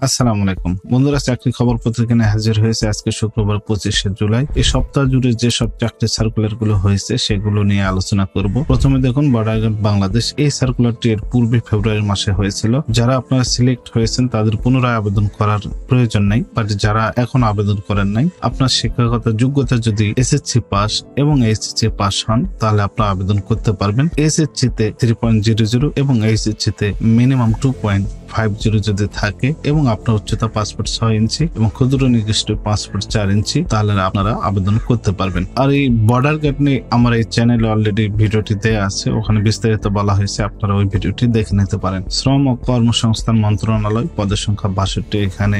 আসসালামু আলাইকুম বন্ধুরা, চাকরি খবর পত্রিকা নিয়ে হাজির হয়েছে আজকে শুক্রবার 25শে জুলাই। এই সপ্তাহ জুড়ে যেসব চাকরি সার্কুলার গুলো হয়েছে সেগুলো নিয়ে আলোচনা করব। প্রথমে দেখুন বর্ডার গার্ড বাংলাদেশ। এই সার্কুলারটি এর পূর্বে ফেব্রুয়ারি মাসে হয়েছিল। যারা আপনারা সিলেক্ট হয়েছেন তাদের পুনরায় আবেদন করার প্রয়োজন নাই, বাট যারা এখন আবেদন করেন নাই, আপনার শিক্ষাগত যোগ্যতা যদি এসএসসি পাস এবং এইচএসসি পাস হন তাহলে আপনারা আবেদন করতে পারবেন। এসএসসি তে 3.00 এবং এইচএসসি তে মিনিমাম 2.50 যদি থাকে এবং আপনার উচ্চতা 5 ফুট 6 ইঞ্চি এবং ক্ষুদ্র নির্দিষ্ট 5 ফুট 4 ইঞ্চি, তাহলে আপনারা আবেদন করতে পারবেন। আর এই বর্ডার গার্ড নিয়ে আমার এই চ্যানেলে অলরেডি ভিডিওটি দেয়া আছে, ওখানে বিস্তারিত বলা হয়েছে, আপনারা ওই ভিডিওটি দেখে নিতে পারেন। শ্রম ও কর্মসংস্থান মন্ত্রণালয়, পদের সংখ্যা 62। এখানে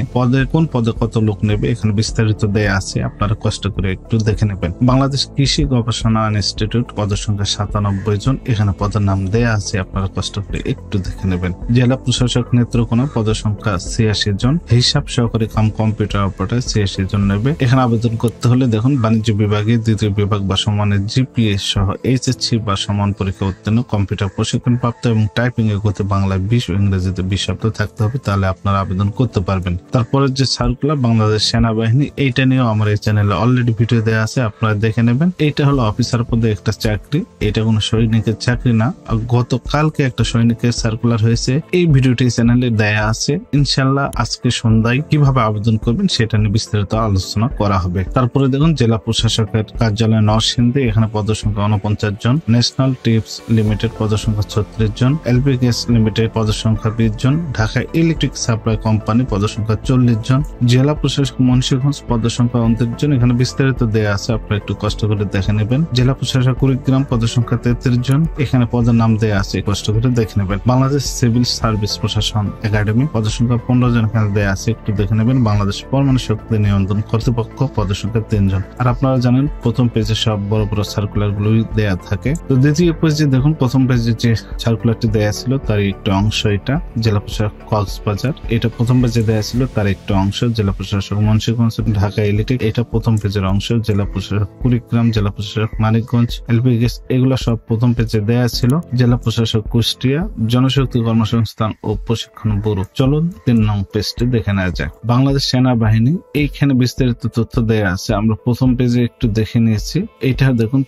কোন পদে কত লোক নেবে এখানে বিস্তারিত দেয়া আছে, আপনারা কষ্ট করে একটু দেখে নেবেন। বাংলাদেশ কৃষি গবেষণা ইনস্টিটিউট, পদের সংখ্যা 97 জন। এখানে পদের নাম দেয়া আছে, আপনারা কষ্ট করে একটু দেখে নেবেন। জেলা প্রশাসক নেত্রকোনা, পদের সংখ্যা 86 জন। হিসাব সহকারী কাম কম্পিউটার অপারেটর 86 জন নেবে। এখানে আবেদন করতে হলে দেখুন বাণিজ্য বিভাগে দ্বিতীয় বিভাগ বা সমানের জিপিএ সহ এইচএসসি বা সমান পরীক্ষা উত্তীর্ণ, কম্পিউটার প্রশিক্ষণ প্রাপ্ত এবং টাইপিং এ গতি বাংলায় 20 ও ইংরেজিতে 20 শব্দ থাকতে হবে, তাহলে আপনারা আবেদন করতে পারবেন। তারপরে যে সার্কুলার বাংলাদেশ সেনাবাহিনী, এইটা নিয়েও আমার এই চ্যানেলে অলরেডি ভিডিও দেওয়া আছে, আপনারা দেখে নেবেন। এইটা হলো অফিসার পদে একটা চাকরি, এটা কোনো সৈনিকের চাকরি না। গতকালকে একটা সৈনিকের সার্কুলার হয়েছে, এই ভিডিওটি চ্যানেলে দেয়া আছে। ইনশাল্লাহ আজকে সন্ধ্যায় কিভাবে আবেদন করবেন সেটা নিয়ে বিস্তারিত আলোচনা করা হবে। তারপরে দেখুন জেলা প্রশাসকের কার্যালয় নরসিংদী, এখানে পদের সংখ্যা 49 জন। ন্যাশনাল টিপস লিমিটেড, পদের সংখ্যা 36 জন। এলপি গ্যাস লিমিটেড, পদের সংখ্যা 20 জন। ঢাকা ইলেকট্রিক সাপ্লাই কোম্পানি, পদের সংখ্যা 40 জন। জেলা প্রশাসক মুন্সিগঞ্জ, পদের সংখ্যা 29 জন। এখানে বিস্তারিত দেয়া আছে, আপনারা একটু কষ্ট করে দেখে নেবেন। জেলা প্রশাসক কুড়িগ্রাম, পদের সংখ্যা 33 জন। এখানে পদের নাম দেয়া আছে, কষ্ট করে দেখে নেবেন। বাংলাদেশ সিভিল সার্ভিস প্রশাসন একাডেমি, পদের সংখ্যা 15 জন। এখানে দেয়া আছে, একটু দেখে নেবেন। বাংলাদেশ পরমাণু শক্তি নিয়ন্ত্রণ কর্তৃপক্ষ, পদের সংখ্যা 3 জন। আর আপনারা জানেন প্রথম পেজে সব বড় বড় সার্কুলার গুলোই দেয়া থাকে। তো দ্বিতীয় পেজে দেখুন প্রথম পেজে যে সার্কুলারটি দেয়া ছিল তার একটু অংশ এটা, জেলা প্রশাসক কক্সবাজার। এটা প্রথম পেজে দেয়া ছিল তার একটু অংশ। জেলা প্রশাসক মুন্সিগঞ্জ, ঢাকা ইলেকট্রিক, এটা প্রথম পেজের অংশ। জেলা প্রশাসক কুড়িগ্রাম, জেলা প্রশাসক মানিকগঞ্জ, এলপি গ্যাস, এগুলো সব প্রথম পেজে দেয়া ছিল। জেলা প্রশাসক কুষ্টিয়া, জনশক্তি কর্মসংস্থান ও প্রশিক্ষণ ব্যুরো। চলুন 3 নং পেজটি দেখে নেওয়া যায়। বাংলাদেশ সেনাবাহিনী, এইখানে বিস্তারিত তথ্য দেয়া আছে, আমরা প্রথম পেজে একটু দেখে নিয়েছি। এটা দেখুন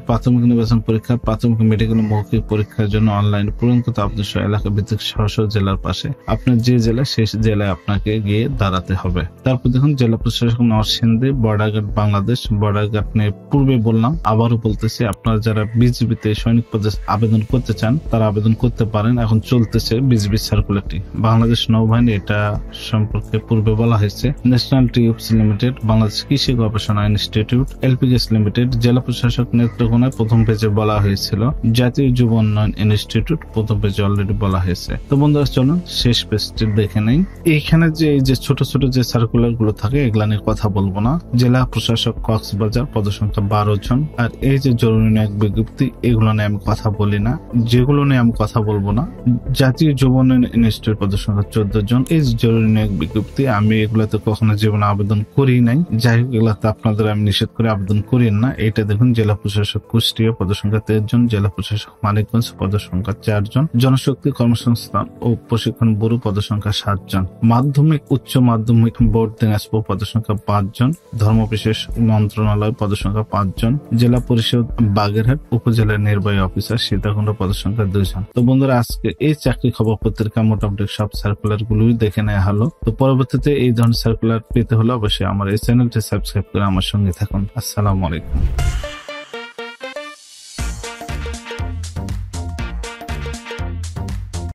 প্রাথমিক নির্বাচন পরীক্ষা, প্রাথমিক মেডিকেল মৌখিক পরীক্ষার জন্য অনলাইন পূরণকৃত আপনার এলাকা ভিত্তিক স্ব জেলার পাশে আপনার যে জেলা সেই জেলায় আপনাকে গিয়ে দাঁড়াতে হবে। তারপর দেখুন জেলা প্রশাসক Narsingdi, border guard Bangladesh. Border guard নিয়ে পূর্বে বললাম, আবারও বলতেছি, আপনারা যারা বিজিবিতে সৈনিক পদে আবেদন করতে চান তারা আবেদন করতে পারেন। এখন চলতেছে বিজিবি সার্কুলারটি। বাংলাদেশ নৌবাহিনী, এটা সম্পর্কে পূর্বে বলা হয়েছে। ন্যাশনাল টিপস লিমিটেড, বাংলাদেশ কৃষি গবেষণা ইনস্টিটিউট, এলপি গ্যাস লিমিটেড। জেলা প্রশাসক নেত্রকোনায় প্রথম পেজে বলা হয়েছিল। জাতীয় যুব উন্নয়ন ইনস্টিটিউট, প্রথম পেজে অলরেডি বলা হয়েছে। তো বন্ধুরা চলুন শেষ পেজটি দেখে নেই। এইখানে যে এই যে ছোট ছোট যে সার্কুলার গুলো থাকে এগুলা নিয়ে কথা বলবো না। জেলা প্রশাসক কক্সবাজার, পদের সংখ্যা 12 জন। আর এই যে জরুরি নিয়োগ বিজ্ঞপ্তি, এগুলো নিয়ে আমি কথা বলি না, যেগুলো নিয়ে আমি কথা বলবো না। জাতীয় যুব উন্নয়ন ইনস্টিটিউট, পদের সংখ্যা 14 জন। এই জরুরি নিয়োগ বিজ্ঞপ্তি, আমি এগুলাতে কখনো জীবনে আবেদন করি নাই। যাই হোক, এগুলাতে আপনাদের আমি নিষেধ করে আবেদন করেন না। এটা দেখুন জেলা প্রশাসক কুষ্টিয়া, পদের সংখ্যা 13 জন। জেলা প্রশাসক মানিকগঞ্জ, পদের সংখ্যা 4 জন। জনশক্তি কর্মসংস্থান ও প্রশিক্ষণ ব্যুরো, পদের সংখ্যা 7 জন। মাধ্যমিক উচ্চ মাধ্যমিক বোর্ড দিনাজপুর, পদের সংখ্যা 5 জন। ধর্ম বিশেষ মন্ত্রণালয়, পদের সংখ্যা 5 জন। জেলা পরিষদ বাগেরহাট, উপজেলার নির্বাহী অফিসার সীতাকুণ্ড, পদের সংখ্যা 2 জন। তো বন্ধুরা আজকে এই চাকরি খবর পত্রিকা মোটামুটি সব সার্কুলার গুলোই দেখে নেওয়া হলো। তো পরবর্তীতে এই ধরনের সার্কুলার পেতে হলে অবশ্যই আমার এই চ্যানেলটি সাবস্ক্রাইব করে আমার সঙ্গে থাকুন। আসসালামু আলাইকুম।